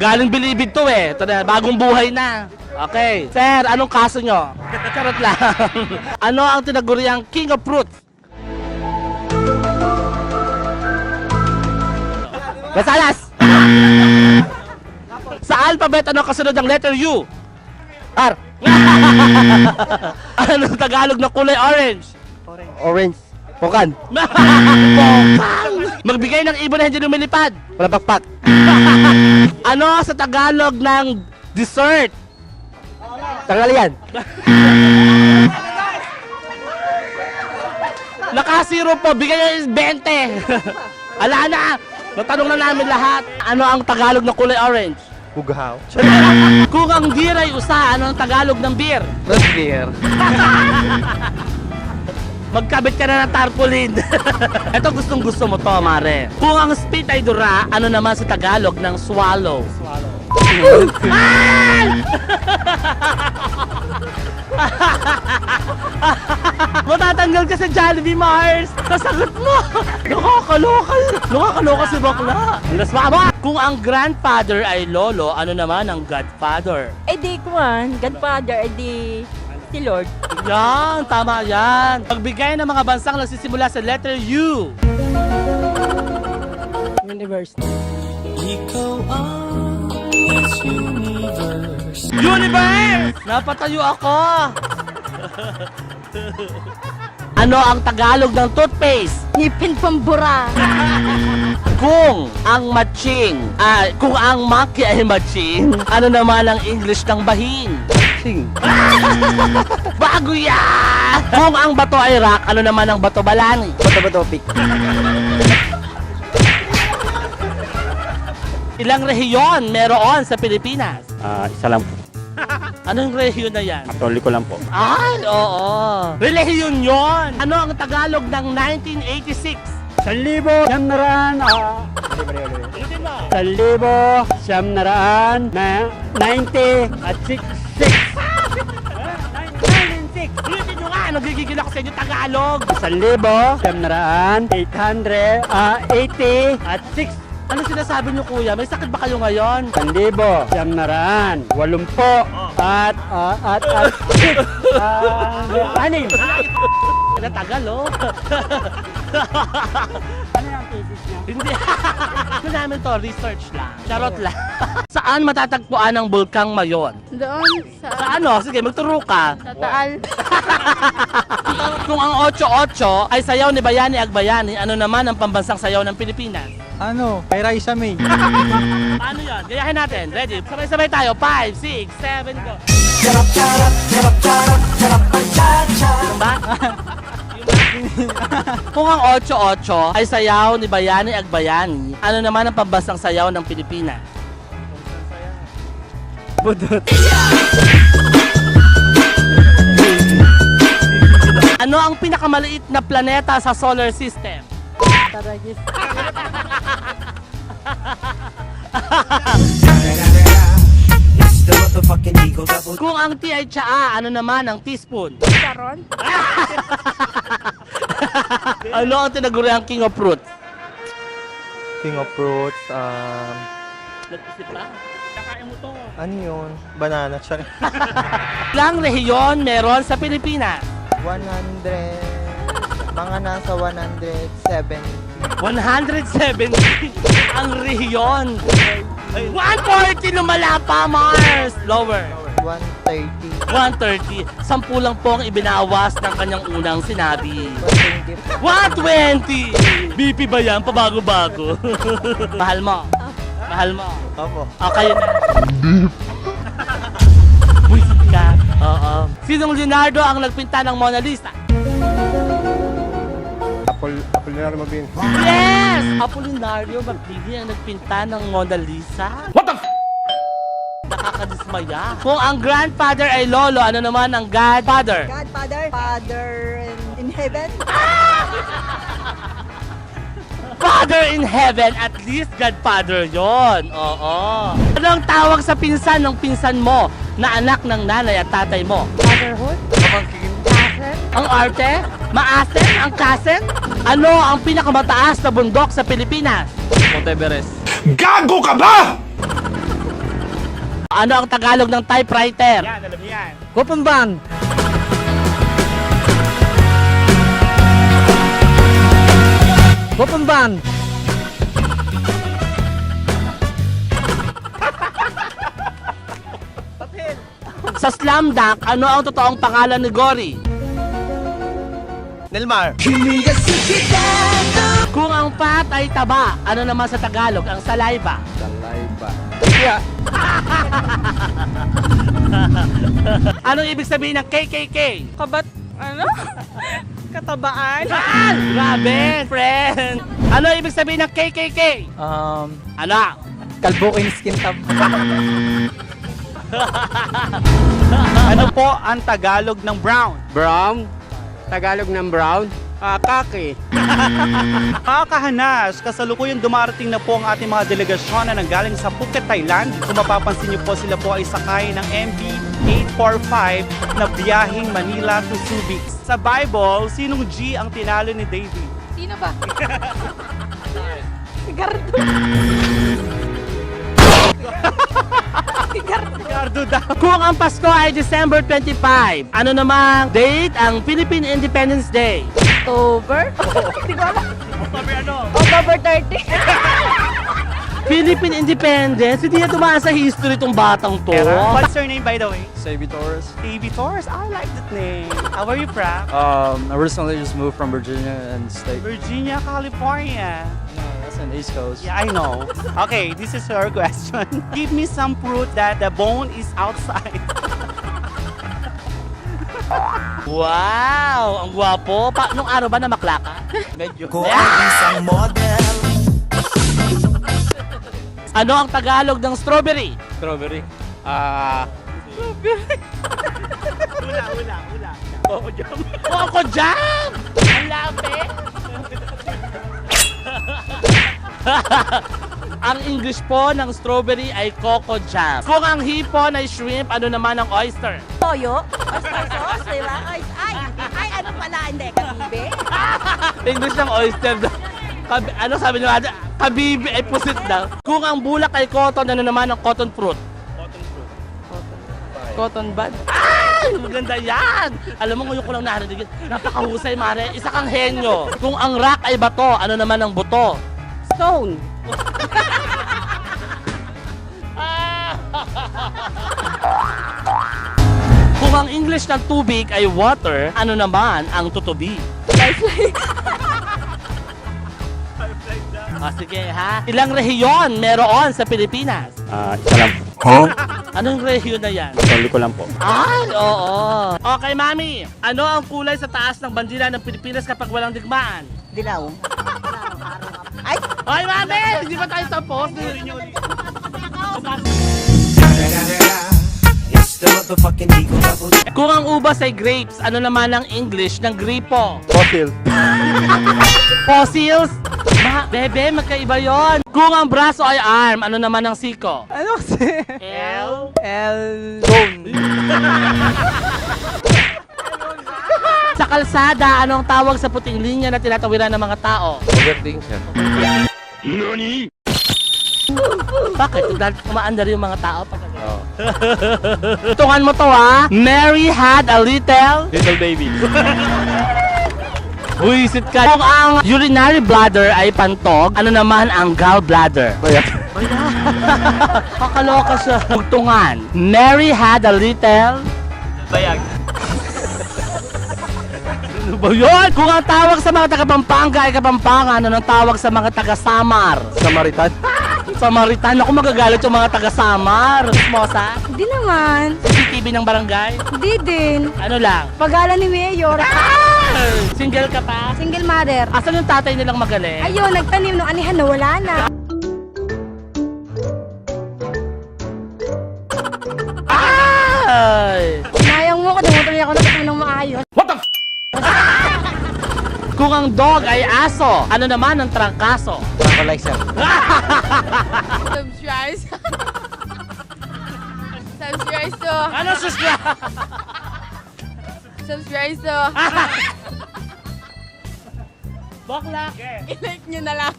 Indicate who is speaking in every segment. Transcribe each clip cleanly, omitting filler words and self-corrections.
Speaker 1: Galing Bilibid to eh. Ito na, bagong buhay na. Okay. Sir, anong kaso nyo? Charot lang. Ano ang tinaguriang King of Fruits? Basalas! Sa alphabet, ano kasunod ng letter U?
Speaker 2: R.
Speaker 1: Ano Tagalog na kulay orange?
Speaker 2: Orange. Pokan.
Speaker 1: Pokang! Magbigay ng ibon na hindi lumilipad.
Speaker 2: Palapakpak.
Speaker 1: Ano sa Tagalog ng dessert?
Speaker 2: Tanghalian.
Speaker 1: Nakasiro po, bigay ng 20. Ala na, natanong na namin lahat. Ano ang Tagalog ng kulay orange?
Speaker 2: Bugahaw.
Speaker 1: Kung ang beer ay usa, ano ang Tagalog ng beer?
Speaker 2: Root beer.
Speaker 1: Magkabit ka na ng tarpaulin. Ito gustong gusto mo to, mare. Kung ang spit ay dura, ano naman sa Tagalog ng swallow? Ay! Matatanggal ka sa Jollibee Mars. Nasagot mo. Nakakaloka si bakla. Las mama. Kung ang grandfather ay lolo, ano naman ang godfather?
Speaker 3: Eh di kuwan, Godfather, eh di si Lord.
Speaker 1: Yan, tama yan. Pagbigay ng mga bansang nagsisimula sa letter U.
Speaker 3: Universe.
Speaker 1: Universe! Napatayo ako. Ano ang Tagalog ng toothpaste?
Speaker 3: Ngipin pambura.
Speaker 1: Kung ang kung ang maki ay matching, ano naman ang English ng bahin?
Speaker 2: Sing.
Speaker 1: Bago yan! Kung ang bato ay rock, ano naman ang bato balani?
Speaker 2: Bato-bato-pic.
Speaker 1: Ilang rehiyon meron sa Pilipinas?
Speaker 4: Isa lang po.
Speaker 1: Anong rehiyon na yan?
Speaker 4: Katoliko lang po.
Speaker 1: Ay, oo. Relihiyon yon. Ano ang Tagalog ng 1986?
Speaker 4: 1,000, siyam naraan,
Speaker 1: Ulitin mo.
Speaker 4: 1,000, siyam naraan, 90 at 66.
Speaker 1: Ulitin nyo nga. Nagigigil ako sa inyo Tagalog.
Speaker 4: 1,000, siyam naraan, 880 at 6.
Speaker 1: Ano sinasabi nyo kuya? May sakit ba kayo ngayon?
Speaker 4: 1,000, siyam naraan, 80 at 6.
Speaker 1: Natagal oh.
Speaker 4: Ano yung thesis niya?
Speaker 1: Hindi. Ano namin to? Research lang. Charot lang. Saan matatagpuan ang Bulkang Mayon?
Speaker 3: Doon
Speaker 1: Sa
Speaker 3: sa
Speaker 1: ano? Sige, magturo ka.
Speaker 3: Taal.
Speaker 1: Kung ang 8-8 ay sayaw ni Bayani Agbayani, ano naman ang pambansang sayaw ng Pilipinas?
Speaker 2: Ano? Kay Raisa May.
Speaker 1: Paano yun? Gayahin natin. Ready? Sabay-sabay tayo. 5, 6, 7, go. Yung ba? Kung ang 8-8 ay sayaw ni Bayani Agbayani, ano naman ang pambansang sayaw ng Pilipinas?
Speaker 2: Budot.
Speaker 1: Ano ang pinakamaliit na planeta sa solar system?
Speaker 3: Taragis.
Speaker 1: Kung ang T ay tsaa, ano naman ang teaspoon?
Speaker 3: Charon.
Speaker 1: Ano ang tinaguriang King of Fruits?
Speaker 2: King of Fruits.
Speaker 1: Nag-isip ka? Kakain mo to.
Speaker 2: Ano yun? Banana. Sorry.
Speaker 1: Ilang rehiyon meron sa Pilipinas?
Speaker 2: 100. Mga nasa 107.
Speaker 1: 170 ang rehiyon. 140 lumala pa, Mars! Lower.
Speaker 2: 130.
Speaker 1: 130. 10 lang po ang ibinawas ng kanyang unang sinabi.
Speaker 2: 120.
Speaker 1: 120! BP ba yan? Pabago-bago. Mahal mo. Mahal mo.
Speaker 2: Opo.
Speaker 1: Okay na. Buisit ka. Oo. Sinong Leonardo ang nagpinta ng Mona Lisa?
Speaker 2: Apolinario Mabini.
Speaker 1: Yes! Apolinario Mabini ang nagpinta ng Mona Lisa. What the f***? Nakakadismaya. Kung ang grandfather ay lolo, ano naman ang godfather?
Speaker 3: Godfather. Father in heaven.
Speaker 1: Father in heaven, at least godfather yon. Oo. Ano ang tawag sa pinsan ng pinsan mo na anak ng nanay at tatay mo?
Speaker 3: Fatherhood. Cousin.
Speaker 1: Ang arte? Maasen? Ang kasen? Ano ang pinakamataas na bundok sa Pilipinas?
Speaker 2: Monte Everest.
Speaker 5: Gago ka ba?
Speaker 1: Ano ang Tagalog ng typewriter?
Speaker 5: Yan, alam niyo yan.
Speaker 4: Kupumbang. Kupumbang.
Speaker 1: Sa slam dunk, ano ang totoong pangalan ni Gory?
Speaker 2: Nelmar.
Speaker 1: Kung ang pat ay taba, ano naman sa Tagalog ang saliva?
Speaker 2: Salayba.
Speaker 1: Anong ibig sabihin ng KKK?
Speaker 3: Katabaan?
Speaker 1: Grabe, friend! Ano ibig sabihin ng KKK? Ano?
Speaker 2: Kalbukin skin tab.
Speaker 5: Ano po ang Tagalog ng brown?
Speaker 4: Brown. Tagalog ng brown. Kaki.
Speaker 5: Mga kahanas, kasalukuyang dumarating na po ang ating mga delegasyon na nanggaling sa Phuket, Thailand. Kung mapapansin niyo po, sila po ay sakay ng MV 845 na biyaheng Manila to Subic. Sa Bible, sinong G ang tinalo ni David?
Speaker 3: Sino ba? Sigardo.
Speaker 5: Ricardo daw.
Speaker 1: Kung ang Pasko ay December 25, ano namang date ang Philippine Independence Day?
Speaker 3: October? Hindi ko alam.
Speaker 5: Sabi ano?
Speaker 3: October 30.
Speaker 1: Philippine Independence? Hindi na tumaan sa history tong batang to.
Speaker 5: What's your name, by the way?
Speaker 2: Savvy Torres.
Speaker 5: Davy Torres. I like that name. How are you from?
Speaker 2: I recently just moved from Virginia and state.
Speaker 5: Virginia, California.
Speaker 2: No, that's on the East Coast.
Speaker 5: Yeah, I know. Okay, this is your question. Give me some proof that the bone is outside.
Speaker 1: Wow! Ang gwapo. Nung araw ba na maklaka?
Speaker 5: Medyo.
Speaker 6: isang model.
Speaker 1: Ano ang Tagalog ng strawberry?
Speaker 2: Strawberry.
Speaker 5: Ula. Oo, jam.
Speaker 1: Coco Jam! Ang lapit! Ang English po ng strawberry ay Coco Jam. Kung ang hipon ay shrimp, ano naman ang oyster?
Speaker 3: Toyo? Oyster sauce, di ba? Ay, ano pala? Hindi, kabibe.
Speaker 1: English ng oyster daw. Ano sabi niyo? Kabibi ay pusit daw. Kung ang bulak ay cotton, ano naman ang cotton fruit? Cotton bud? Ay! Maganda yan! Alam mo, ngayon ko lang narinig yun. Napakahusay, Mare. Isa kang henyo. Kung ang rock ay bato, ano naman ang buto?
Speaker 3: Stone.
Speaker 1: Kung ang English ng tubig ay water, ano naman ang tutubi? Sige ha. Ilang rehiyon meron sa Pilipinas?
Speaker 4: Isa lang po.
Speaker 1: Anong rehiyon na yan?
Speaker 4: Soli ko lang po.
Speaker 1: Ay, oo. Okay, Mami. Ano ang kulay sa taas ng bandila ng Pilipinas kapag walang digmaan?
Speaker 3: Dilaw.
Speaker 1: Ay, Mami! Hindi ba tayo sa post?
Speaker 6: It's the motherfucking Eagle Double.
Speaker 1: Kung ang ubas ay grapes, ano naman ang English ng gripo?
Speaker 2: Fossil.
Speaker 1: Fossils? Bebe, magkaiba yon. Kung ang braso ay arm, ano naman ang siko?
Speaker 2: Ano kasi?
Speaker 1: L?
Speaker 2: Bone.
Speaker 1: Sa kalsada, anong tawag sa puting linya na tinatawiran ng mga tao?
Speaker 2: Overthink siya.
Speaker 1: Bakit? Dahil umaandar yung mga tao pag
Speaker 2: Oo.
Speaker 1: tungan mo to ha. Mary had a little...
Speaker 2: Little baby.
Speaker 1: Buisit ka. Kung ang urinary bladder ay pantog, ano naman ang gallbladder?
Speaker 2: Bayat.
Speaker 1: Kakaloka siya. Tugtungan. Mary had a little...
Speaker 5: Bayag.
Speaker 1: Ano ba yun? Kung ang tawag sa mga taga-Pampanga ay Kapampangan, ano ang tawag sa mga taga-Samar?
Speaker 2: Samaritan.
Speaker 1: Samaritan. Ako magagalit yung mga taga-Samar. Mosa?
Speaker 3: Hindi naman.
Speaker 1: CCTV ng barangay?
Speaker 3: Hindi din.
Speaker 1: Ano lang?
Speaker 3: Pag-aala ni Mayor.
Speaker 1: Single ka pa?
Speaker 3: Single mother.
Speaker 1: Asan yung tatay nilang magaling?
Speaker 3: Ayun, nagtanim nung anihan na wala na.
Speaker 1: Ay!
Speaker 3: Sinayang mo ko, tumutuloy ako ng maayos.
Speaker 1: Kung ang dog ay aso, ano naman ang trangkaso?
Speaker 2: Tranquilizer.
Speaker 7: Subscribe. Subscribe to.
Speaker 1: Ano susya?
Speaker 7: Subscribe to.
Speaker 1: Bakla.
Speaker 7: I-like nyo na lang.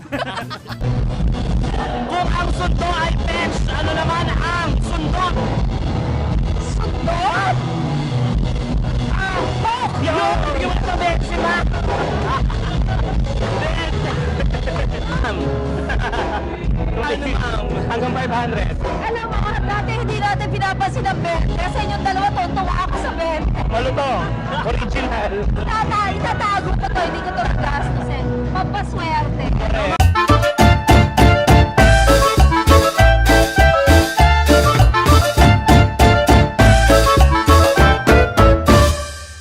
Speaker 1: Kung ang sundo ay pets, ano naman ang sundot? Magkano, ma'am?
Speaker 4: Hanggang 500.
Speaker 3: Alam mo, dati hindi natin pinapansin ang bente. Kasi inyong dalawa, tuntua ako sa bente.
Speaker 4: Maluto. Original.
Speaker 3: Itatago ko to, hindi ko to nagastos.